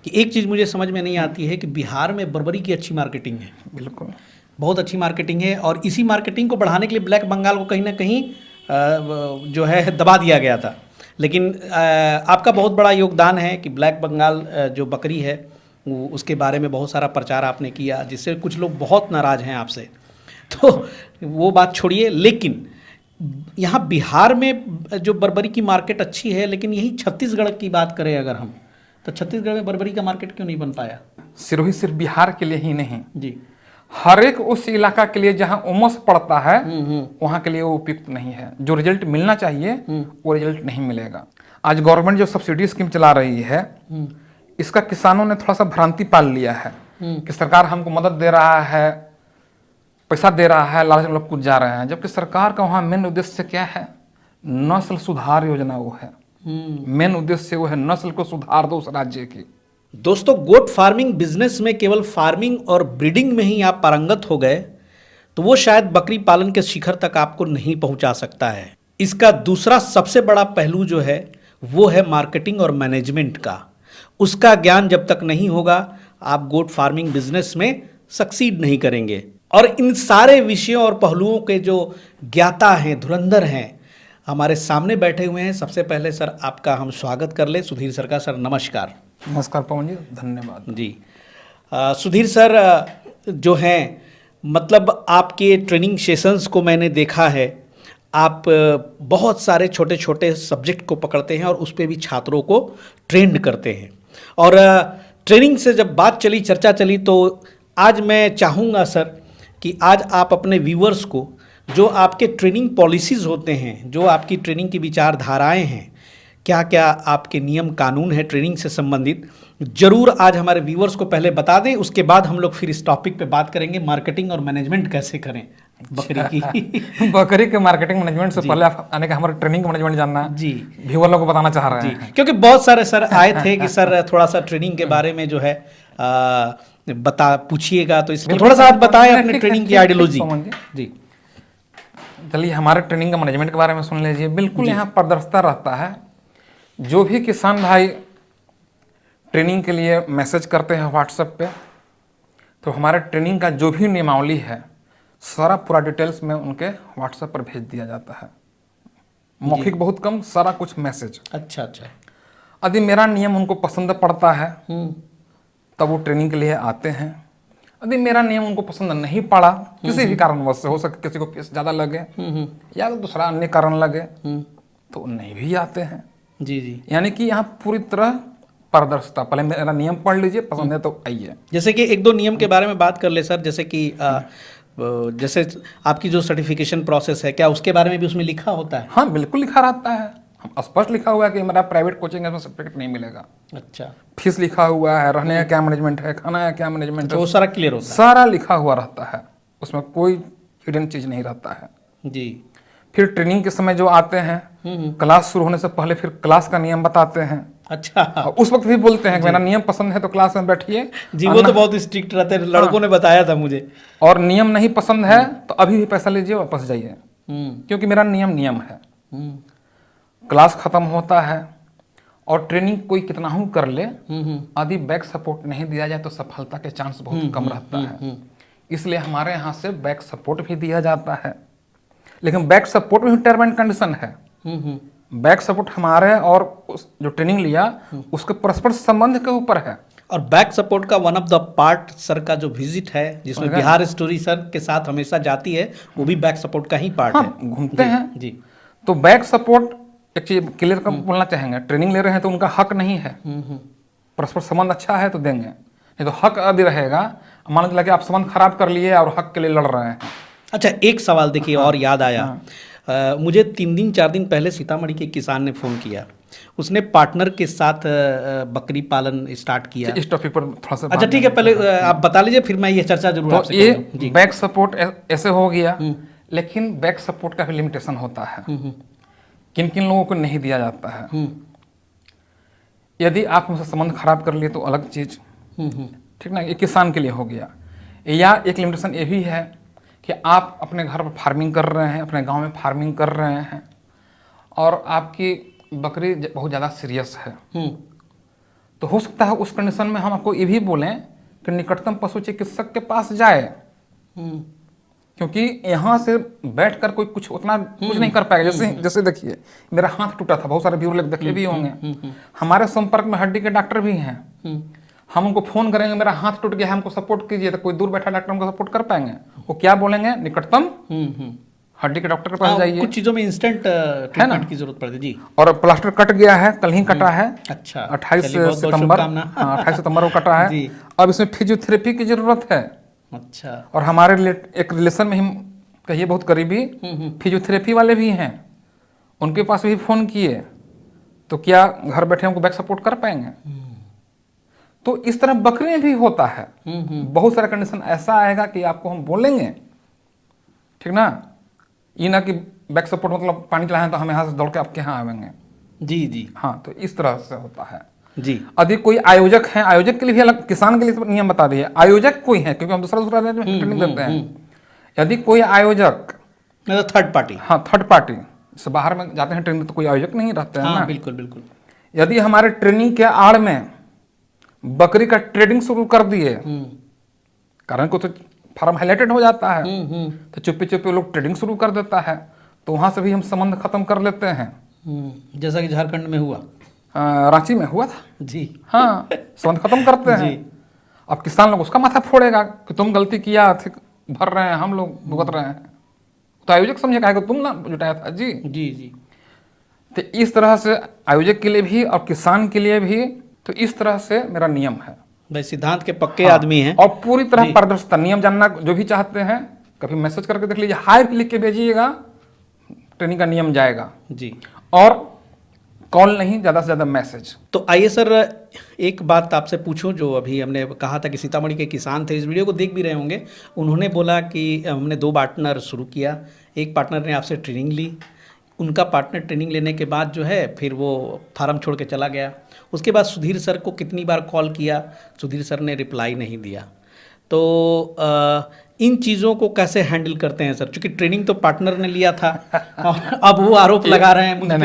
कि एक चीज़ मुझे समझ में नहीं आती है कि बिहार में बर्बरी की अच्छी मार्केटिंग है, बिल्कुल बहुत अच्छी मार्केटिंग है, और इसी मार्केटिंग को बढ़ाने के लिए ब्लैक बंगाल को कहीं ना कहीं जो है दबा दिया गया था। लेकिन आपका बहुत बड़ा योगदान है कि ब्लैक बंगाल जो बकरी है उसके बारे में बहुत सारा प्रचार आपने किया, जिससे कुछ लोग बहुत नाराज़ हैं आपसे। तो वो बात छोड़िए, लेकिन यहाँ बिहार में जो बर्बरी की मार्केट अच्छी है, लेकिन यही छत्तीसगढ़ की बात करें अगर हम, तो छत्तीसगढ़ में बर्बरी का मार्केट क्यों नहीं बन पाया? सिर्फ बिहार के लिए ही नहीं, जी। हर एक उस इलाका के लिए जहां उमस पड़ता है वहां के लिए वो उपयुक्त नहीं है। जो रिजल्ट मिलना चाहिए वो रिजल्ट नहीं मिलेगा। आज गवर्नमेंट जो सब्सिडी स्कीम चला रही है, इसका किसानों ने थोड़ा सा भ्रांति पाल लिया है कि सरकार हमको मदद दे रहा है, पैसा दे रहा है, लालच में लोग कूद जा रहे हैं। जबकि सरकार का वहां मेन उद्देश्य क्या है? नस्ल सुधार योजना वो है। मेन उद्देश्य वो है नस्ल को सुधार दो उस राज्य की। दोस्तों, गोट फार्मिंग बिजनेस में केवल फार्मिंग और ब्रीडिंग में ही आप पारंगत हो गए तो वो शायद बकरी पालन के शिखर तक आपको नहीं पहुंचा सकता है। इसका दूसरा सबसे बड़ा पहलू जो है वो है मार्केटिंग और मैनेजमेंट का। उसका ज्ञान जब तक नहीं होगा आप गोट फार्मिंग बिजनेस में सक्सीड नहीं करेंगे। और इन सारे विषयों और पहलुओं के जो ज्ञाता हैं, धुरंधर हैं, हमारे सामने बैठे हुए हैं। सबसे पहले सर आपका हम स्वागत कर ले। सुधीर सर का सर नमस्कार। नमस्कार पवन जी, धन्यवाद जी। सुधीर सर जो हैं, मतलब आपके ट्रेनिंग सेशंस को मैंने देखा है, आप बहुत सारे छोटे छोटे सब्जेक्ट को पकड़ते हैं और उस पर भी छात्रों को ट्रेंड करते हैं। और ट्रेनिंग से जब बात चली, चर्चा चली, तो आज मैं चाहूँगा सर कि आज आप अपने व्यूअर्स को जो आपके ट्रेनिंग पॉलिसीज़ होते हैं, जो आपकी ट्रेनिंग की विचारधाराएं हैं, क्या क्या आपके नियम कानून है ट्रेनिंग से संबंधित, जरूर आज हमारे व्यूअर्स को पहले बता दें। उसके बाद हम लोग फिर इस टॉपिक पे बात करेंगे, मार्केटिंग और मैनेजमेंट कैसे करें बकरी की। बकरी के मार्केटिंग मैनेजमेंट से पहले आने का हमारे ट्रेनिंग का मैनेजमेंट जानना जी, व्यूअर लोगों को बताना चाह रहे हैं। क्योंकि बहुत सारे सर आए थे कि सर थोड़ा सा ट्रेनिंग के बारे में जो है बता पूछिएगा, तो इसलिए थोड़ा सा आप बताएं अपने ट्रेनिंग की आइडियोलॉजी। जी, चलिए हमारे ट्रेनिंग का मैनेजमेंट के बारे में सुन लीजिए। बिल्कुल यहाँ पारदर्शिता रहता है। जो भी किसान भाई ट्रेनिंग के लिए मैसेज करते हैं व्हाट्सएप पे, तो हमारे ट्रेनिंग का जो भी नियमावली है सारा पूरा डिटेल्स में उनके व्हाट्सएप पर भेज दिया जाता है। मौखिक बहुत कम, सारा कुछ मैसेज। अच्छा अच्छा। यदि मेरा नियम उनको पसंद पड़ता है तब वो ट्रेनिंग के लिए आते हैं। यदि मेरा नियम उनको पसंद नहीं पड़ा, किसी भी कारणवश से, हो सके किसी को फीस ज़्यादा लगे या दूसरा अन्य कारण लगे, तो नहीं भी आते हैं। जी जी। यानी कि यहाँ पूरी तरह पारदर्शिता। पहले मेरा नियम पढ़ लीजिए, पसंद है तो आइए। जैसे कि एक दो नियम के बारे में बात कर ले सर, जैसे कि जैसे आपकी जो सर्टिफिकेशन प्रोसेस है, क्या उसके बारे में भी उसमें लिखा होता है? हाँ बिल्कुल लिखा रहता है। हम स्पष्ट लिखा हुआ है कि मेरा प्राइवेट कोचिंग है, उसमें सर्टिफिकेट नहीं मिलेगा। अच्छा। फीस लिखा हुआ है, रहने का क्या मैनेजमेंट है, खाना का क्या मैनेजमेंट है, वो सारा क्लियर होता है, सारा लिखा हुआ रहता है। उसमें कोई हिडन चीज नहीं रहता है। जी। फिर ट्रेनिंग के समय जो आते हैं, क्लास शुरू होने से पहले फिर क्लास का नियम बताते हैं। अच्छा। उस वक्त भी बोलते हैं कि मेरा नियम पसंद है तो क्लास में बैठिए। जी, वो तो बहुत स्ट्रिक्ट रहते हैं, लड़कों ने बताया था मुझे। और नियम नहीं पसंद है तो अभी भी पैसा लीजिए, वापस जाइए, क्योंकि मेरा नियम नियम है। क्लास खत्म होता है और ट्रेनिंग कोई कितना ही कर ले, यदि बैक सपोर्ट नहीं दिया जाए तो सफलता के चांस बहुत कम रहता है। इसलिए हमारे यहाँ से बैक सपोर्ट भी दिया जाता है। लेकिन बैक सपोर्ट में टर्म एंड कंडीशन है। बैक सपोर्ट हमारे और जो ट्रेनिंग लिया उसके परस्पर संबंध के ऊपर है। और बैक सपोर्ट का one of the part sir का जो विजिट है, जिसमें बिहार स्टोरी सर के साथ हमेशा जाती है, वो भी बैक सपोर्ट का ही पार्ट है। घूमते हैं जी। तो बैक सपोर्ट एक चीज क्लियर कर बोलना चाहेंगे, ट्रेनिंग ले रहे हैं तो उनका हक नहीं है। परस्पर संबंध अच्छा है तो देंगे, नहीं तो हक यदि रहेगा, मान लीजिए कि आप संबंध खराब कर लिए और हक के लिए लड़ रहे हैं। अच्छा, एक सवाल देखिए और याद आया। मुझे 3 दिन 4 दिन पहले सीतामढ़ी के किसान ने फ़ोन किया। उसने पार्टनर के साथ बकरी पालन स्टार्ट किया। इस टॉपिक पर थोड़ा सा अच्छा ठीक है, पहले आप बता लीजिए, फिर मैं ये चर्चा जरूर तो आपसे करूंगा। ये बैक सपोर्ट ऐसे हो गया, लेकिन बैक सपोर्ट का भी लिमिटेशन होता है। किन किन लोगों को नहीं दिया जाता है। यदि आप उनसे संबंध खराब कर लिए तो अलग चीज, ठीक ना, ये किसान के लिए हो गया। या एक लिमिटेशन ये भी है कि आप अपने घर पर फार्मिंग कर रहे हैं, अपने गांव में फार्मिंग कर रहे हैं और आपकी बकरी बहुत ज़्यादा सीरियस है, तो हो सकता है उस कंडीशन में हम आपको ये भी बोलें कि निकटतम पशु चिकित्सक के पास जाए, क्योंकि यहाँ से बैठकर कोई कुछ उतना कुछ नहीं कर पाएगा। जैसे जैसे देखिए मेरा हाथ टूटा था, बहुत सारे व्यूअर लोग देखे भी होंगे, हमारे संपर्क में हड्डी के डॉक्टर भी हैं, हम उनको फोन करेंगे मेरा हाथ टूट गया है हमको सपोर्ट कीजिए, तो कोई दूर बैठा डॉक्टर हमको सपोर्ट कर पाएंगे? वो क्या बोलेंगे, निकटतम हड्डी के डॉक्टर के पास जाइए। कुछ चीजों में इंस्टेंट ट्रीटमेंट की जरूरत पड़ती है जी। और प्लास्टर कट गया है, कल ही कटा है, अच्छा 28 चलिए, बहुत बहुत सितंबर, शुभकामना। हाँ 28 सितंबर को कटा है। जी। अब इसमें फिजियोथेरेपी की जरूरत है। अच्छा और हमारे एक रिलेशन में हम कहिए बहुत करीबी फिजियोथेरेपी वाले भी हैं, उनके पास भी फोन किए तो क्या घर बैठे हमको बैक सपोर्ट कर पाएंगे? तो इस तरह बकरी में भी होता है। बहुत सारा कंडीशन ऐसा आएगा कि आपको हम बोलेंगे, ठीक ना, ये ना कि बैक सपोर्ट मतलब पानी चलाएं तो हम यहाँ से दौड़ के आपके यहाँ आवेंगे। जी जी हाँ, तो इस तरह से होता है जी। यदि कोई आयोजक है, आयोजक के लिए भी अलग, किसान के लिए नियम बता दिए, आयोजक कोई है क्योंकि हम दूसरा ट्रेनिंग देते हैं। यदि कोई आयोजक मतलब थर्ड पार्टी, हाँ थर्ड पार्टी से बाहर में जाते हैं ट्रेनिंग, तो कोई आयोजक नहीं रहते हैं हाँ ना। बिल्कुल बिल्कुल। यदि हमारे ट्रेनिंग के आड़ में बकरी का ट्रेडिंग शुरू कर दिए, कारण को तो फार्म हाईलाइटेड हो जाता है, तो चुप्पी चुप्पी लोग ट्रेडिंग शुरू कर देता है, तो वहां से भी हम संबंध खत्म कर लेते हैं। जैसा कि झारखंड में हुआ, रांची में हुआ था जी। हाँ, संबंध खत्म करते हैं। अब किसान लोग उसका माथा फोड़ेगा कि तुम गलती किया, भर रहे हैं, हम लोग भुगत रहे हैं, तो आयोजक समझेगा कि तुम ना जुटाया था जी। जी जी। तो इस तरह से आयोजक के लिए भी और किसान के लिए भी, तो इस तरह से मेरा नियम है। भाई सिद्धांत के पक्के हाँ, आदमी हैं। और पूरी तरह पारदर्शिता, नियम जानना जो भी चाहते हैं कभी मैसेज करके देख लीजिए, हाय लिख के भेजिएगा, ट्रेनिंग का नियम जाएगा जी। और कॉल नहीं, ज़्यादा से ज़्यादा मैसेज। तो आइए सर, एक बात आपसे पूछूं, जो अभी हमने कहा था कि सीतामढ़ी के किसान थे, इस वीडियो को देख भी रहे होंगे, उन्होंने बोला कि हमने 2 पार्टनर शुरू किया, एक पार्टनर ने आपसे ट्रेनिंग ली, उनका पार्टनर ट्रेनिंग लेने के बाद जो है फिर वो फार्म छोड़ के चला गया। उसके बाद सुधीर सर को कितनी बार कॉल किया, सुधीर सर ने रिप्लाई नहीं दिया। तो इन चीज़ों को कैसे हैंडल करते हैं सर, क्योंकि ट्रेनिंग तो पार्टनर ने लिया था और अब वो आरोप लगा रहे हैं मुझ पे।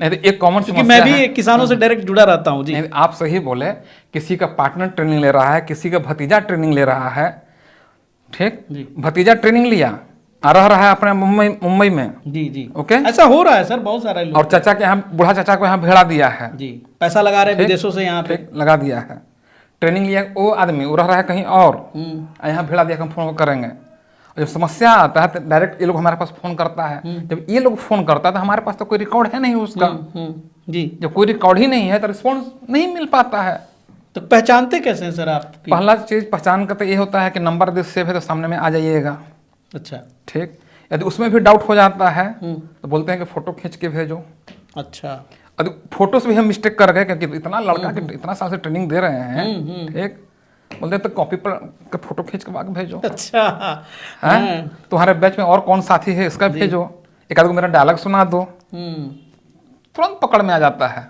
नहीं, तो एक कॉमन, क्योंकि मैं भी किसानों से डायरेक्ट जुड़ा रहता हूँ जी। नहीं, आप सही बोले, किसी का पार्टनर ट्रेनिंग ले रहा है, किसी का भतीजा ट्रेनिंग ले रहा है, ठीक, भतीजा ट्रेनिंग लिया आ रहा है अपने मुंबई में, जी जी, ओके, ऐसा हो रहा है सर, बहुत सारे लोग। और चाचा के यहाँ, बूढ़ा चाचा को यहाँ भेड़ा दिया है जी, पैसा लगा रहे हैं विदेशों से, यहाँ पे लगा दिया है, ट्रेनिंग लिया, वो आदमी वो रह रहा है कहीं और, यहाँ भेड़ा दिया, हम फोन करेंगे। और जब समस्या आता है तो डायरेक्ट ये लोग हमारे पास फोन करता है। जब ये लोग फोन करता है तो हमारे पास तो कोई रिकॉर्ड है नहीं उसका, जी। जब कोई रिकॉर्ड ही नहीं है तो रिस्पॉन्स नहीं मिल पाता है। तो पहचानते कैसे हैं सर आप? पहला चीज पहचान का तो ये होता है कि नंबर दे सेव है तो सामने में आ जाइएगा। अच्छा, ठीक, यदि उसमें भी डाउट हो जाता है तो बोलते हैं कि फोटो खींच के भेजो। अच्छा, यदि फोटो से भी हम मिस्टेक कर गए, क्योंकि इतना लड़का के इतना साल से ट्रेनिंग दे रहे हैं, ठीक, बोलते हैं तो कॉपी पर फोटो खींच के बाद भेजो। अच्छा, है तुम्हारे बैच में और कौन साथी है इसका भेजो, एक आध को मेरा डायलॉग सुना दो, तुरंत पकड़ में आ जाता है,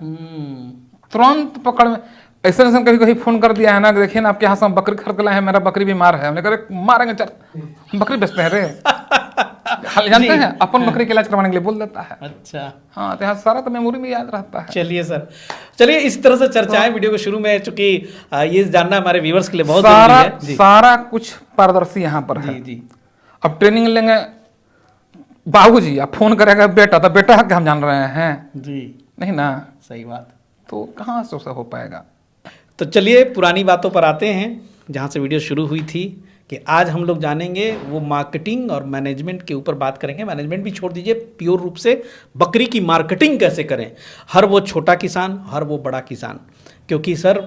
तुरंत पकड़ में। ऐसे ऐसे कभी कभी फोन कर दिया है ना, देखिए ना आपके यहाँ से हम बकरी खरीद लाए हैं, मेरा बकरी बीमार है, हमने कहा मारेंगे, चल बकरी बेचते हैं रे जानते हैं, अपन बकरी के इलाज करवाने के लिए बोल देता है। अच्छा, हाँ, तो यहाँ सारा तो मेमोरी में याद रहता है। चलिए सर, चलिए इस तरह से चर्चाएं वीडियो के शुरू में, चूंकि ये जानना हमारे व्यूवर्स के लिए बहुत सारा जरूरी है जी। सारा कुछ पारदर्शी यहाँ पर है। जी जी। अब ट्रेनिंग लेंगे, बाबूजी आप फोन करेगा बेटा, तो बेटा के हम जान रहे हैं जी, नहीं ना, सही बात। तो कहाँ से उसे हो पाएगा। तो चलिए पुरानी बातों पर आते हैं, जहाँ से वीडियो शुरू हुई थी, कि आज हम लोग जानेंगे वो मार्केटिंग और मैनेजमेंट के ऊपर बात करेंगे। मैनेजमेंट भी छोड़ दीजिए, प्योर रूप से बकरी की मार्केटिंग कैसे करें, हर वो छोटा किसान, हर वो बड़ा किसान। क्योंकि सर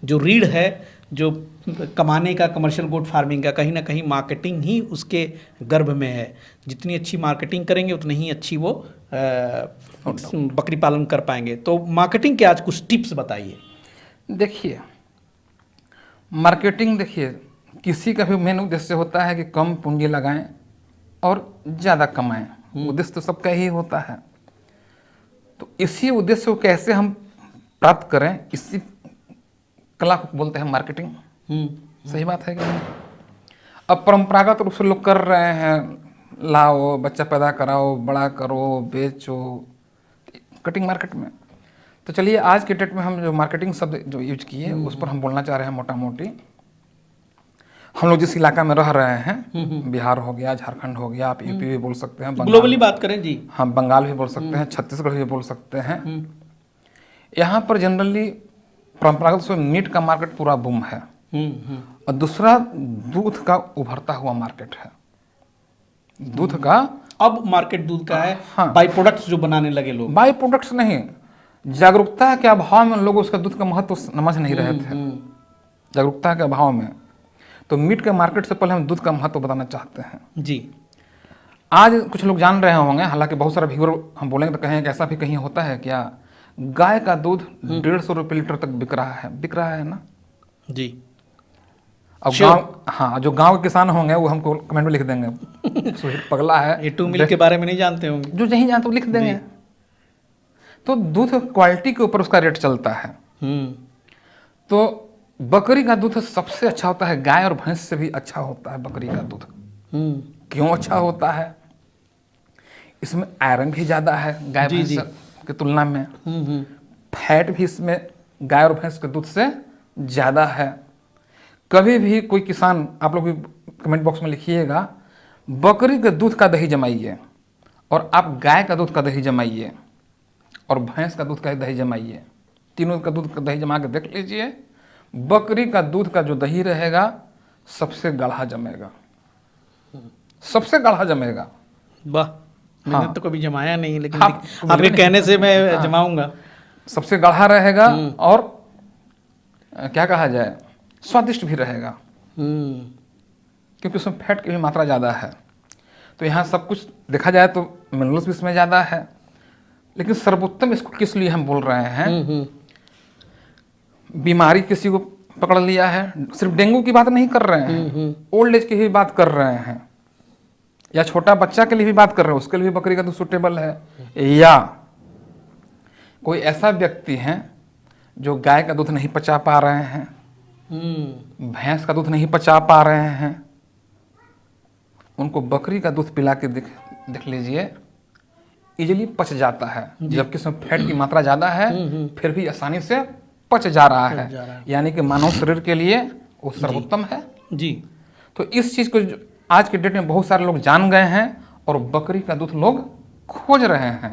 जो रीढ़ है, जो कमाने का, कमर्शियल गोट फार्मिंग का, कहीं ना कहीं मार्केटिंग ही उसके गर्भ में है। जितनी अच्छी मार्केटिंग करेंगे उतनी ही अच्छी वो बकरी पालन कर पाएंगे। तो मार्केटिंग के आज कुछ टिप्स बताइए। देखिए, मार्केटिंग, देखिए किसी का भी मेन उद्देश्य होता है कि कम पूंजी लगाएं और ज़्यादा कमाएं, उद्देश्य तो सबका ही होता है। तो इसी उद्देश्य को कैसे हम प्राप्त करें, इसी कला को बोलते हैं मार्केटिंग। सही बात है कि नहीं? अब परंपरागत रूप से लोग कर रहे हैं, लाओ बच्चा पैदा कराओ, बड़ा करो, बेचो, कटिंग मार्केट में। तो चलिए आज के डेट में हम जो मार्केटिंग शब्द जो यूज किए उस पर हम बोलना चाह रहे हैं मोटा मोटी। हम लोग जिस इलाका में रह रहे हैं, बिहार हो गया, झारखंड हो गया, आप यूपी भी बोल सकते हैं, ग्लोबली बात करें जी। हाँ, बंगाल भी बोल सकते हैं, छत्तीसगढ़ भी बोल सकते हैं। यहाँ पर जनरली परंपरागत से मीट का मार्केट पूरा बूम है, और दूसरा दूध का उभरता हुआ मार्केट है। दूध का अब मार्केट दूध का है। हाँ। बाई प्रोडक्ट्स जो बनाने लगे लोग। बाई प्रोडक्ट्स नहीं, जागरूकता के अभाव में लोग उसका दूध का महत्व समझ नहीं रहे थे। जागरूकता के अभाव में तो मीट के मार्केट से पहले हम दूध का महत्व बताना चाहते हैं जी। आज कुछ लोग जान रहे होंगे, हालांकि बहुत सारे व्यूअर हम बोलेंगे तो कहेंगे ऐसा भी कहीं होता है क्या, गाय का दूध 150 रुपये लीटर तक बिक रहा है ना जी। अब गाँव, हाँ, जो गांव के किसान होंगे वो हमको कमेंट में लिख देंगे सुधीर पगला है, ए टू मिल्क के बारे में नहीं जानते होंगे। जो नहीं जानते वो लिख देंगे। तो दूध क्वालिटी के ऊपर उसका रेट चलता है। तो बकरी का दूध सबसे अच्छा होता है, गाय और भैंस से भी अच्छा होता है बकरी का दूध। क्यों अच्छा होता है? इसमें आयरन भी ज़्यादा है गाय भैंस की तुलना में। फैट भी इसमें गाय और भैंस के दूध से ज़्यादा है। कभी भी कोई किसान, आप लोग भी कमेंट बॉक्स में लिखिएगा, बकरी के दूध का दही जमाइए और आप गाय का दूध का दही जमाइए और भैंस का दूध का दही जमाइए, तीनों का दूध का दही जमा के देख लीजिए। बकरी का दूध का जो दही रहेगा सबसे गाढ़ा जमेगा, सबसे गाढ़ा जमेगा। वाह, मैंने तो कभी जमाया नहीं, लेकिन आपके कहने से मैं जमाऊंगा। सबसे गाढ़ा रहेगा और क्या कहा जाए, स्वादिष्ट भी रहेगा, क्योंकि उसमें फैट की भी मात्रा ज़्यादा है। तो यहाँ सब कुछ देखा जाए तो मिनरल्स भी इसमें ज़्यादा है। लेकिन सर्वोत्तम इसको किस लिए हम बोल रहे हैं, बीमारी किसी को पकड़ लिया है, सिर्फ डेंगू की बात नहीं कर रहे हैं, ओल्ड एज की भी बात कर रहे हैं, या छोटा बच्चा के लिए भी बात कर रहे हैं, उसके लिए भी बकरी का दूध सूटेबल है। या कोई ऐसा व्यक्ति है जो गाय का दूध नहीं पचा पा रहे हैं, भैंस का दूध नहीं पचा पा रहे हैं, उनको बकरी का दूध पिला के देख लीजिए, इजीली पच जाता है। जबकि इसमें फैट की मात्रा ज़्यादा है, फिर भी आसानी से पच जा रहा है। यानी कि मानव शरीर के लिए वो सर्वोत्तम है जी। तो इस चीज़ को आज के डेट में बहुत सारे लोग जान गए हैं और बकरी का दूध लोग खोज रहे हैं।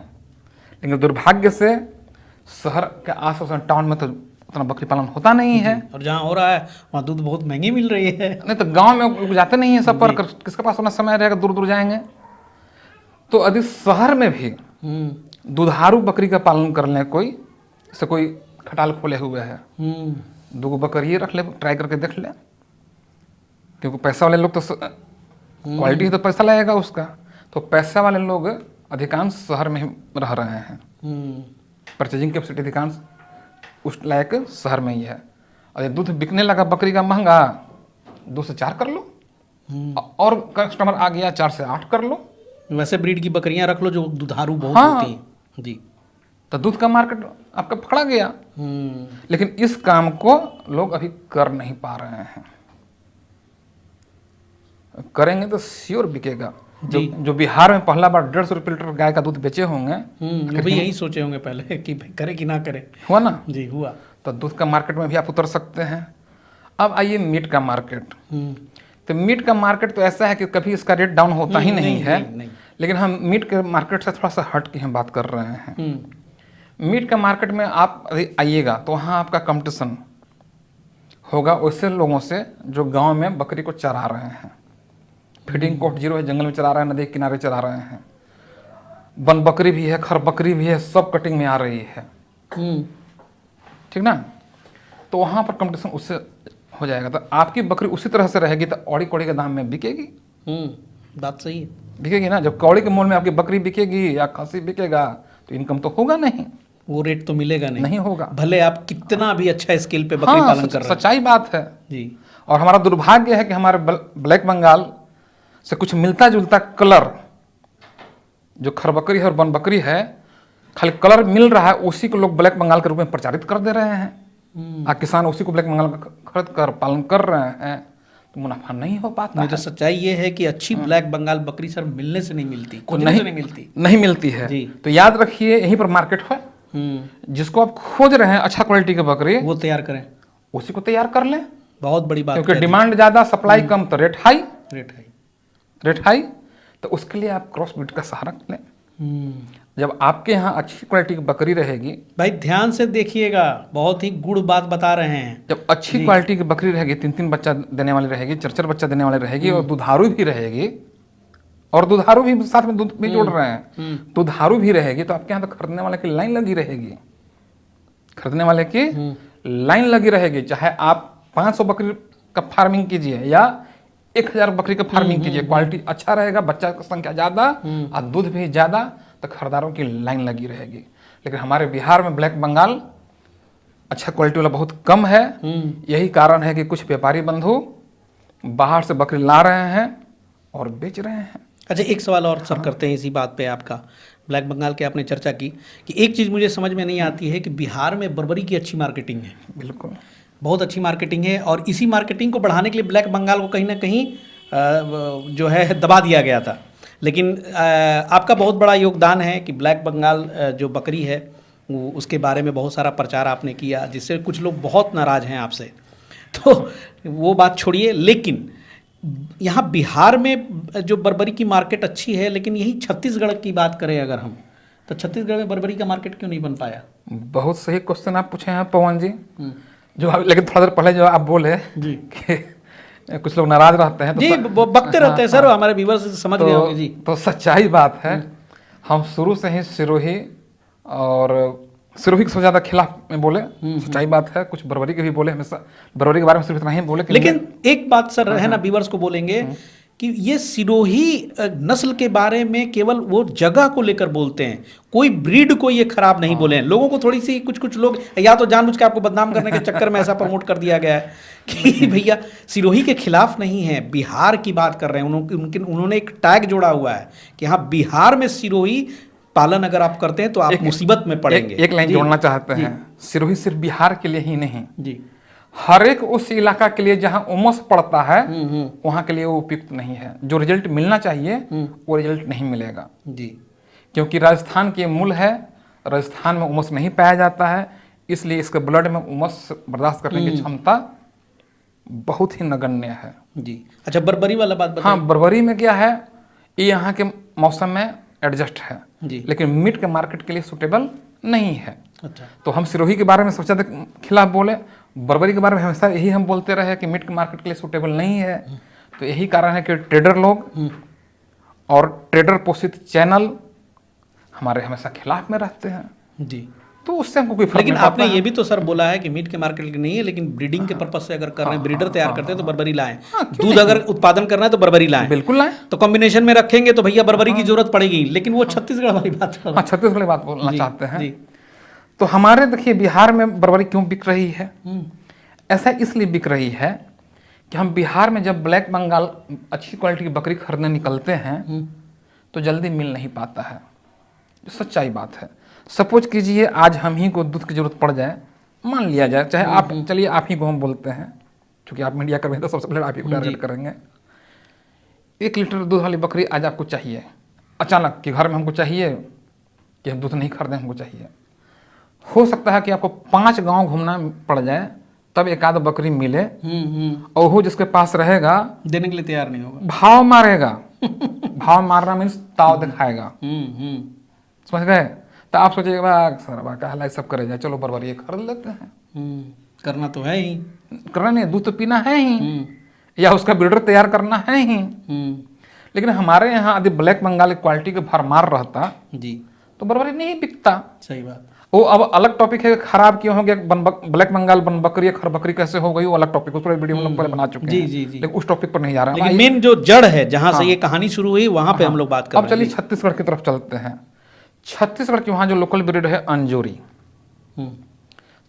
लेकिन दुर्भाग्य से शहर के आसपास टाउन में तो उतना बकरी पालन होता नहीं है, और जहाँ हो रहा है वहाँ दूध बहुत महंगी मिल रही है। नहीं तो गांव में लोग जाते नहीं है सफर कर, किसके पास उतना समय रहेगा, दूर दूर जाएंगे। तो यदि शहर में भी दुधारू बकरी का पालन कर लें, कोई खटाल खोले हुए है, 2 बकरी रख ले, ट्राई करके देख ले, क्योंकि पैसा वाले लोग तो क्वालिटी ही तो पैसा लगेगा उसका। तो पैसा वाले लोग अधिकांश शहर में ही रह रहे हैं, परचेजिंग कैपेसिटी अधिकांश उस लायक शहर में ही है। और ये दूध बिकने लगा बकरी का महंगा, 2 से 4 कर लो, और कस्टमर आ गया 4 से 8 कर लो। वैसे ब्रीड की बकरियां रख लो जो दुधारू बहुत होती है जी, तो दूध का मार्केट आपका पकड़ा गया। लेकिन इस काम को लोग अभी कर नहीं पा रहे हैं। करेंगे तो श्योर बिकेगा। जो बिहार में पहला बार 150 रुपये लीटर गाय का दूध बेचे होंगे, अभी यही सोचे होंगे पहले कि करे कि ना करे। हुआ ना जी, हुआ। तो दूध का मार्केट में भी आप उतर सकते हैं। अब आइए मीट का मार्केट। तो मीट का मार्केट तो ऐसा है कि कभी इसका रेट डाउन होता ही नहीं है। लेकिन हम मीट के मार्केट से थोड़ा सा हट के हम बात कर रहे हैं। मीट का मार्केट में आप आइएगा तो वहाँ आपका कंपटीशन होगा वैसे लोगों से जो गांव में बकरी को चरा रहे हैं, फीडिंग कोट 0 है, जंगल में चरा रहे हैं, नदी के किनारे चरा रहे हैं, वन बकरी भी है, खर बकरी भी है, सब कटिंग में आ रही है, ठीक ना। तो वहाँ पर कंपटीशन उससे हो जाएगा। तो आपकी बकरी उसी तरह से रहेगी तो औड़ी कौड़ी के दाम में बिकेगी। बात सही है, बिकेगी ना। जब कौड़ी के मोल में आपकी बकरी बिकेगी या खसी बिकेगा तो इनकम तो होगा नहीं, वो रेट तो मिलेगा नहीं होगा, भले आप कितना भी अच्छा स्केल पे बकरी पालन कर रहे हैं। सच्चाई बात है जी। और हमारा दुर्भाग्य है कि हमारे ब्लैक बंगाल से कुछ मिलता जुलता कलर, जो खर बकरी है और वन बकरी है, खाली कलर मिल रहा है, उसी को लोग ब्लैक बंगाल के रूप में प्रचारित कर दे रहे हैं। किसान उसी को ब्लैक बंगाल का खरीद कर पालन कर रहे हैं, तो मुनाफा नहीं हो पाता। नहीं तो सच्चाई ये है कि अच्छी ब्लैक बंगाल बकरी सर मिलने से नहीं मिलती, नहीं मिलती है। तो याद रखिए यहीं पर मार्केट है, जिसको आप खोज रहे हैं अच्छा क्वालिटी की बकरी, वो तैयार करें, उसी को तैयार कर लें। बहुत बड़ी बात क्योंकि कह दी। डिमांड ज्यादा, सप्लाई कम, तो रेट हाई। रेट है। रेट हाई, तो उसके लिए आप क्रॉस ब्रीड का सहारा लें। जब आपके यहाँ अच्छी क्वालिटी की बकरी रहेगी, भाई ध्यान से देखिएगा, बहुत ही गुड़ बात बता रहे हैं। जब अच्छी क्वालिटी की बकरी रहेगी, 3-3 बच्चा देने वाली रहेगी, 4-4 बच्चा देने वाली रहेगी, और दुधारू भी रहेगी, और दुधारू भी साथ में दूध भी जोड़ रहे हैं, दुधारू भी रहेगी, तो आपके यहाँ तो खरीदने वाले की लाइन लगी रहेगी। खरीदने वाले की लाइन लगी रहेगी। चाहे आप 500 बकरी का फार्मिंग कीजिए या 1000 बकरी का फार्मिंग कीजिए, क्वालिटी अच्छा रहेगा, बच्चा की संख्या ज्यादा और दूध भी ज्यादा, तो खरीदारों की लाइन लगी रहेगी। लेकिन हमारे बिहार में ब्लैक बंगाल अच्छा क्वालिटी वाला बहुत कम है। यही कारण है कि कुछ व्यापारी बंधु बाहर से बकरी ला रहे हैं और बेच रहे हैं। अच्छा, एक सवाल और सर करते हैं इसी बात पे आपका। ब्लैक बंगाल की आपने चर्चा की कि एक चीज़ मुझे समझ में नहीं आती है कि बिहार में बर्बरी की अच्छी मार्केटिंग है, बिल्कुल बहुत अच्छी मार्केटिंग है, और इसी मार्केटिंग को बढ़ाने के लिए ब्लैक बंगाल को कहीं ना कहीं जो है दबा दिया गया था। लेकिन आपका बहुत बड़ा योगदान है कि ब्लैक बंगाल जो बकरी है उसके बारे में बहुत सारा प्रचार आपने किया, जिससे कुछ लोग बहुत नाराज़ हैं आपसे। तो वो बात छोड़िए, लेकिन यहाँ बिहार में जो बर्बरी की मार्केट अच्छी है, लेकिन यही छत्तीसगढ़ की बात करें अगर हम, तो छत्तीसगढ़ में बर्बरी का मार्केट क्यों नहीं बन पाया? बहुत सही क्वेश्चन आप पूछे हैं पवन जी। जो लेकिन थोड़ा देर पहले जो आप बोले जी कि कुछ लोग नाराज रहते हैं, तो जी, वो बकते रहते हैं सर, हमारे व्यूअर्स समझ गए होंगे जी। तो सच्चाई बात है, हम शुरू से ही सिरोही और सिरोही के सबसे ज्यादा खिलाफ में बोले। सच्चाई बात है, कुछ बर्बरी के भी बोले, हमेशा बर्बरी के बारे में सिर्फ इतना ही बोले। लेकिन एक बात सर है ना, व्यूअर्स को बोलेंगे कि ये सिरोही नस्ल के बारे में केवल वो जगह को लेकर बोलते हैं, कोई ब्रीड को ये खराब नहीं बोले हैं। लोगों को थोड़ी सी कुछ लोग या तो जानबूझ के आपको बदनाम करने के चक्कर में ऐसा प्रमोट कर दिया गया है कि भैया सिरोही के खिलाफ नहीं है, बिहार की बात कर रहे हैं। उन्होंने एक टैग जोड़ा हुआ है कि हाँ, बिहार में सिरोही पालन अगर आप करते हैं तो आप मुसीबत में पड़ेंगे। एक लाइन जोड़ना चाहते हैं, सिरोही सिर्फ बिहार के लिए ही नहीं जी, हर एक उस इलाका के लिए जहां उमस पड़ता है वहां के लिए वो उपयुक्त नहीं है। जो रिजल्ट मिलना चाहिए वो रिजल्ट नहीं मिलेगा जी, क्योंकि राजस्थान की मूल है, राजस्थान में उमस नहीं पाया जाता है, इसलिए इसके ब्लड में उमस बर्दाश्त करने की क्षमता बहुत ही नगण्य है जी। अच्छा, बर्बरी वाला बात बताइए। हाँ, बर्बरी में क्या है, ये यहाँ के मौसम में एडजस्ट है जी, लेकिन मीट के मार्केट के लिए सुटेबल नहीं है। अच्छा, तो हम सिरोही के बारे में सोचा था खिलाफ बोले, बर्बरी के बारे में हमेशा यही हम बोलते रहे कि मीट के मार्केट के लिए सूटेबल नहीं है। तो यही कारण है कि ट्रेडर लोग और ट्रेडर पोषित चैनल हमारे हमेशा खिलाफ में रहते हैं जी। तो उससे हमको कोई फर्क लेकिन नहीं पड़ता आपने है। ये भी तो सर बोला है कि मीट के मार्केट के नहीं है, लेकिन ब्रीडिंग के पर्पज से अगर कर रहे हैं, ब्रीडर तैयार करते हैं तो बर्बरी लाएं। दूध अगर उत्पादन करना है तो बर्बरी लाएं, बिल्कुल लाएं। तो कॉम्बिनेशन में रखेंगे तो भैया बर्बरी की जरूरत पड़ेगी। लेकिन वो छत्तीसगढ़ वाली बात कर रहे हाँ, छत्तीसगढ़ की बात बोलना जी, चाहते हैं जी। तो हमारे देखिए बिहार में बर्बरी क्यों बिक रही है, ऐसा इसलिए बिक रही है कि हम बिहार में जब ब्लैक बंगाल अच्छी क्वालिटी की बकरी खरीदने निकलते हैं तो जल्दी मिल नहीं पाता है। सच्चाई बात है। सपोज कीजिए आज हम ही को दूध की जरूरत पड़ जाए, मान लिया जाए, चाहे आप, चलिए आप ही को हम बोलते हैं क्योंकि आप मीडिया कर्मी तो सबसे पहले आप ही को टारगेट करेंगे। 1 लीटर दूध वाली बकरी आज आपको चाहिए अचानक कि घर में हमको चाहिए कि हम दूध नहीं खरीदें, हमको चाहिए। हो सकता है कि आपको 5 गांव घूमना पड़ जाए तब एक आध बकरी मिले, और वो जिसके पास रहेगा देने के लिए तैयार नहीं होगा, भाव मारेगा। भाव मारना मीन्स ताव दिखाएगा, समझ गए। तो आप सोचिएगा सर कहला सब करे जाए, चलो बर्बरी खरीद लेते हैं। करना तो है ही, करना नहीं, दूध तो पीना है ही, या उसका ब्रीडर तैयार करना है ही। लेकिन हमारे यहाँ यदि ब्लैक बंगाल क्वालिटी के भरमार रहता जी तो बर्बरी नहीं बिकता। सही बात। वो अब अलग टॉपिक है, खराब क्यों हो गया ब्लैक बंगाल बन बकरी, खर बकरी कैसे हो गई, वो अलग टॉपिक, उस पर वीडियो हम लोग पहले बना चुके जी हैं। जी जी। लेकिन उस टॉपिक पर नहीं जा रहा है। लेकिन मेन जो जड़ है जहां से ये कहानी शुरू हुई वहां पे हम लोग बात कर अब रहे हैं। चलिए छत्तीसगढ़ की तरफ चलते हैं। छत्तीसगढ़ के वहाँ जो लोकल ब्रीड है अंजोरी,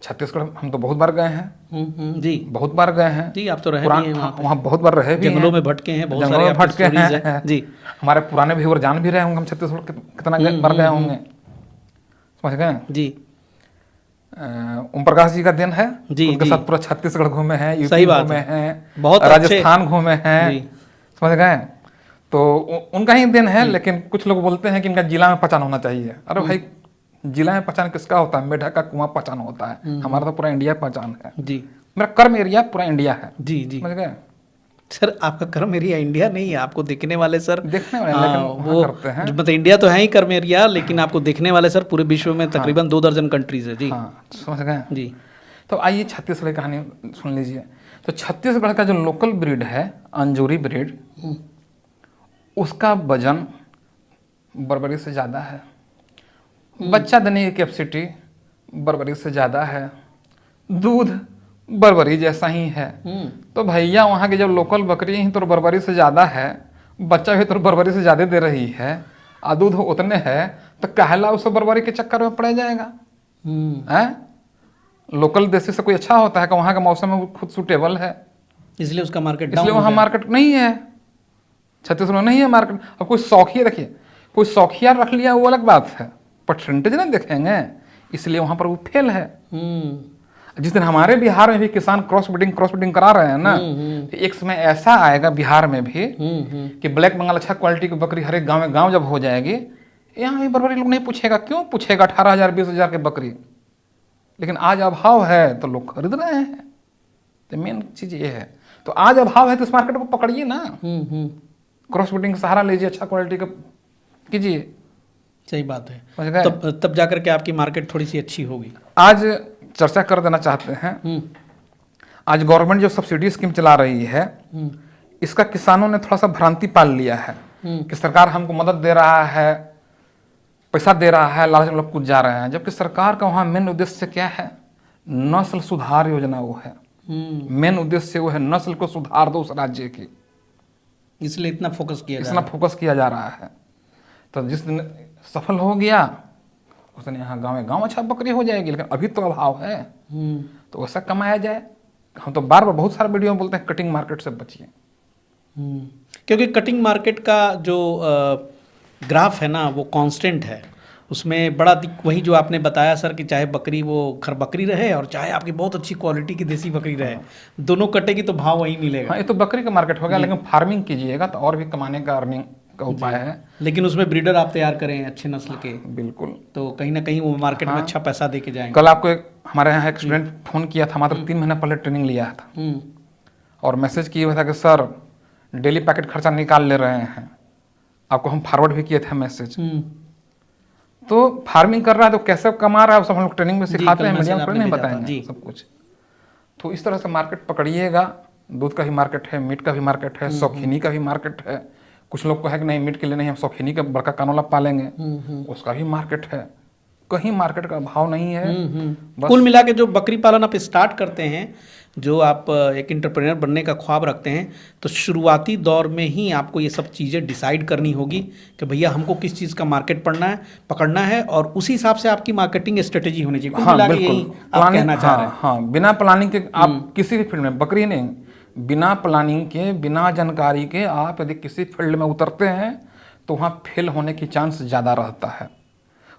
छत्तीसगढ़ हम तो बहुत बार गए हैं। जी बहुत बार गए हैं जी, आप तो रहे भी हैं वहाँ पे। वहाँ बहुत बार रहे भी जंगलों हैं। में भटके हैं, बहुत जंगलों सारे में आपके भटके stories हैं जी। हमारे पुराने व्यूअर जान भी रहे होंगे हम छत्तीसगढ़ कितना बार गए होंगे, समझ गए जी। ओम प्रकाश जी का दिन है जी, उनके जी। साथ पूरा छत्तीसगढ़ घूमे हैं, सही यूपी बात घूमे है। हैं, बहुत अच्छे- राजस्थान घूमे हैं, जी। समझ गए। तो उनका ही दिन है। लेकिन कुछ लोग बोलते हैं कि इनका जिला में पहचान होना चाहिए। अरे भाई जिला में पहचान किसका होता है? मेढक का कुआं पहचान होता है, हमारा तो पूरा इंडिया पहचान है। जी मेरा कर्म एरिया पूरा इंडिया है, जी जी। समझ गए? सर आपका कर्म एरिया इंडिया नहीं है, आपको देखने वाले सर देखने वाले हाँ, लेकिन वहाँ वो करते हैं। मतलब इंडिया तो है ही कर्म एरिया, लेकिन आपको देखने वाले सर पूरे विश्व में तकरीबन 2 दर्जन कंट्रीज है। जी हाँ, समझ गए? जी। तो आइए छत्तीसगढ़ की कहानी सुन लीजिए। तो छत्तीसगढ़ का जो लोकल ब्रीड है अंजूरी ब्रीड, उसका वजन बर्बरी से ज़्यादा है, बच्चा देने की कैपेसिटी बर्बरी से ज़्यादा है, दूध बर्बरी जैसा ही है। तो भैया वहाँ की जब लोकल बकरी ही तो बर्बरी से ज़्यादा है, बच्चा भी तो बर्बरी से ज़्यादा दे रही है, और दूध उतने है, तो कहला उसे बर्बरी के चक्कर में पड़ जाएगा। हैं? लोकल देसी से कोई अच्छा होता है कि वहाँ का मौसम में वो खुद सूटेबल है, इसलिए उसका मार्केट इसलिए वहाँ मार्केट नहीं है। छत्तीसगढ़ में नहीं है मार्केट। अब कोई शौकिया, देखिए कोई शौकिया रख लिया वो अलग बात है, परसेंटेज ना देखेंगे, इसलिए वहाँ पर वो फेल है। जिस दिन हमारे बिहार में भी किसान क्रॉस ब्रीडिंग करा रहे हैं ना, तो एक समय ऐसा आएगा बिहार में भी कि ब्लैक बंगाल अच्छा क्वालिटी की बकरी हर एक गाँव में गाँव जब हो जाएगी, यहाँ भी बर्बरी लोग नहीं पूछेगा। क्यों पूछेगा? 18,000 20,000 की बकरी, लेकिन आज अभाव है तो लोग खरीद रहे हैं। तो मेन चीज ये है। तो आज अभाव है तो इस मार्केट को पकड़िए ना, क्रॉस ब्रीडिंग का सहारा लीजिए, अच्छा क्वालिटी का कीजिए। सही बात है। समझ गए? तब जाकर के आपकी मार्केट थोड़ी सी अच्छी होगी। आज चर्चा कर देना चाहते हैं, आज गवर्नमेंट जो सब्सिडी स्कीम चला रही है, इसका किसानों ने थोड़ा सा भ्रांति पाल लिया है कि सरकार हमको मदद दे रहा है, पैसा दे रहा है, लालच में लोग कूद जा रहे हैं। जबकि सरकार का वहाँ मेन उद्देश्य क्या है? नस्ल सुधार योजना वो है। मेन उद्देश्य वो है नस्ल को सुधार दो उस राज्य की, इसलिए इतना फोकस किया इतना फोकस किया जा रहा है। तो जिस दिन सफल हो गया उस दिन यहाँ गाँव अच्छा बकरी हो जाएगी। लेकिन अभी तो अभाव है, तो वैसा कमाया जाए। हम तो बार बार बहुत सारे वीडियो में बोलते हैं कटिंग मार्केट से बचिए, क्योंकि कटिंग मार्केट का जो ग्राफ है ना वो कांस्टेंट है। उसमें बड़ा वही जो आपने बताया सर कि चाहे बकरी वो खर बकरी रहे और चाहे आपकी बहुत अच्छी क्वालिटी की देसी बकरी रहे, दोनों कटेगी तो भाव वही मिलेगा। हाँ, ये तो बकरी का मार्केट हो गया। लेकिन फार्मिंग कीजिएगा तो और भी कमाने का, अर्निंग का उपाय है। लेकिन उसमें ब्रीडर आप तैयार करें अच्छे नस्ल के, बिल्कुल, तो कहीं ना कहीं वो मार्केट में अच्छा पैसा दे के जाएंगे। कल आपको हमारे यहाँ एक स्टूडेंट फोन किया था, मात्र 3 महीना पहले ट्रेनिंग लिया था, और मैसेज किया हुआ था कि सर डेली पैकेट खर्चा निकाल ले रहे हैं। आपको हम फॉरवर्ड भी किए थे मैसेज। तो फार्मिंग कर रहा है तो कैसे कमा रहा है सब हम लोग ट्रेनिंग में सिखाते हैं, मीडिया में नहीं बताएंगे सब कुछ। तो इस तरह से मार्केट पकड़िएगा। दूध का भी मार्केट है, मीट का भी मार्केट है, शौकीनी का भी मार्केट है। कुछ लोग को है कि नहीं मीट के लिए नहीं, हम शौकीनी का बड़का कानोला पालेंगे, उसका भी मार्केट है। कहीं मार्केट का अभाव नहीं है। कुल मिला के जो बकरी पालन आप स्टार्ट करते हैं, जो आप एक एंटरप्रेन्योर बनने का ख्वाब रखते हैं, तो शुरुआती दौर में ही आपको ये सब चीज़ें डिसाइड करनी होगी कि भैया हमको किस चीज़ का मार्केट पकड़ना है, और उसी हिसाब से आपकी मार्केटिंग स्ट्रेटेजी होनी चाहिए। हाँ, बिल्कुल। यही आप कहना चाह रहे हैं। हाँ, बिना प्लानिंग के आप किसी भी फील्ड में, बकरी नहीं, बिना प्लानिंग के, बिना जानकारी के आप यदि किसी फील्ड में उतरते हैं तो वहाँ फेल होने की चांस ज़्यादा रहता है।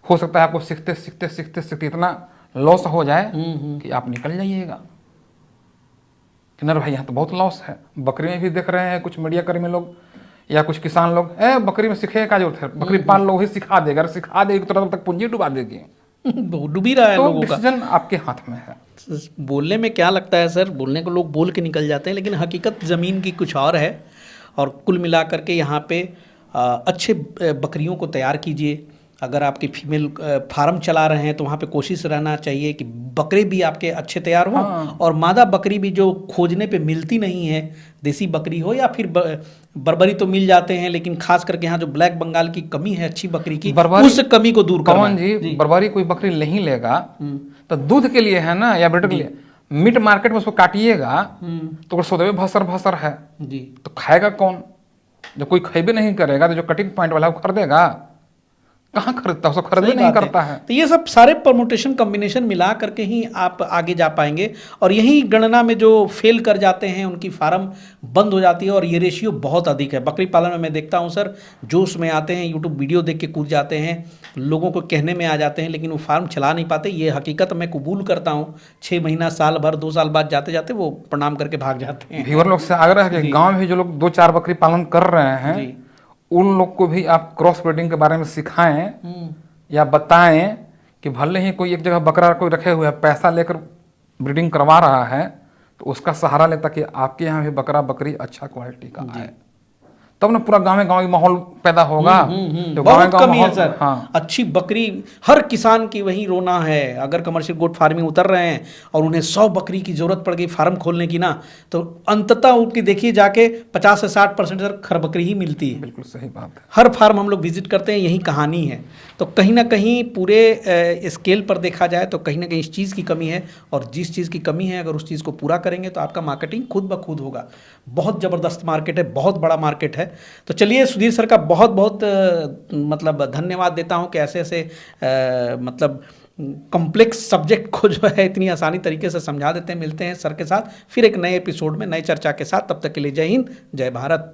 हो सकता है आपको सीखते सीखते सीखते सीखते इतना लॉस हो जाए कि आप निकल जाइएगा कि नर भाई यहाँ तो बहुत लॉस है। बकरी में भी देख रहे हैं कुछ मीडिया कर्मी लोग या कुछ किसान लोग, बकरी में सीखे का जरूरत है, बकरी पाल लो, वही सिखा देगा। अगर सिखा देगी तो तब तक पूंजी डुबा देगी। डूबी रहा है तो लोगों का। डिसीजन आपके हाथ में है। बोलने में क्या लगता है सर, बोलने को लोग बोल के निकल जाते हैं, लेकिन हकीकत ज़मीन की कुछ और है। और कुल मिलाकर के यहाँ पे अच्छे बकरियों को तैयार कीजिए। अगर आपकी फीमेल फार्म चला रहे हैं तो वहाँ पे कोशिश रहना चाहिए कि बकरे भी आपके अच्छे तैयार हों। और मादा बकरी भी जो खोजने पे मिलती नहीं है, देसी बकरी हो या फिर बर्बरी तो मिल जाते हैं, लेकिन खास करके यहाँ जो ब्लैक बंगाल की कमी है अच्छी बकरी की, उस कमी को दूर करना है। जी, बर्बरी कोई बकरी नहीं लेगा तो दूध के लिए है ना, या ब्रीडर के लिए। मीट मार्केट में उसको काटिएगा तो सौदे भसर भसर है जी, तो खाएगा कौन? जब कोई खरीदे नहीं करेगा तो जो कटिंग पॉइंट वाला वो खरीदेगा, कहाँ खरीदता है? उसको खरीद नहीं करता है। तो ये सब सारे परमुटेशन कॉम्बिनेशन मिला करके ही आप आगे जा पाएंगे। और यही गणना में जो फेल कर जाते हैं उनकी फार्म बंद हो जाती है। और ये रेशियो बहुत अधिक है बकरी पालन में। मैं देखता हूँ सर, जोश में आते हैं, यूट्यूब वीडियो देख के कूद जाते हैं, लोगों को कहने में आ जाते हैं, लेकिन वो फार्म चला नहीं पाते। ये हकीकत मैं कबूल करता हूँ। 6 महीना, साल भर, 2 साल बाद जाते जाते वो प्रणाम करके भाग जाते हैं। व्यूअर लोग से आग्रह है कि गाँव में जो लोग 2-4 बकरी पालन कर रहे हैं, उन लोग को भी आप क्रॉस ब्रीडिंग के बारे में सिखाएं या बताएं कि भले ही कोई एक जगह बकरा कोई रखे हुए है, पैसा लेकर ब्रीडिंग करवा रहा है, तो उसका सहारा लेता कि आपके यहाँ भी बकरा बकरी अच्छा क्वालिटी का आए, तब ना पूरा गाँव में गाँव माहौल पैदा होगा। तो गाँव बहुत गाँव कमी है माहौल, सर। हाँ, अच्छी बकरी हर किसान की वही रोना है। अगर कमर्शियल गोट फार्मिंग उतर रहे हैं और उन्हें 100 बकरी की जरूरत पड़ गई फार्म खोलने की ना, तो अंततः उनकी देखिए जाके 50 से 60% सर खर बकरी ही मिलती है। बिल्कुल सही बात है। हर फार्म हम लोग विजिट करते हैं, यही कहानी है। तो कहीं ना कहीं पूरे स्केल पर देखा जाए तो कहीं ना कहीं इस चीज़ की कमी है, और जिस चीज़ की कमी है अगर उस चीज़ को पूरा करेंगे तो आपका मार्केटिंग खुद ब खुद होगा। बहुत ज़बरदस्त मार्केट है, बहुत बड़ा मार्केट है। तो चलिए सुधीर सर का बहुत बहुत मतलब धन्यवाद देता हूँ कि ऐसे ऐसे मतलब कॉम्प्लेक्स सब्जेक्ट को जो है इतनी आसानी तरीके से समझा देते हैं। मिलते हैं सर के साथ फिर एक नए एपिसोड में नए चर्चा के साथ, तब तक के लिए जय हिंद, जय भारत।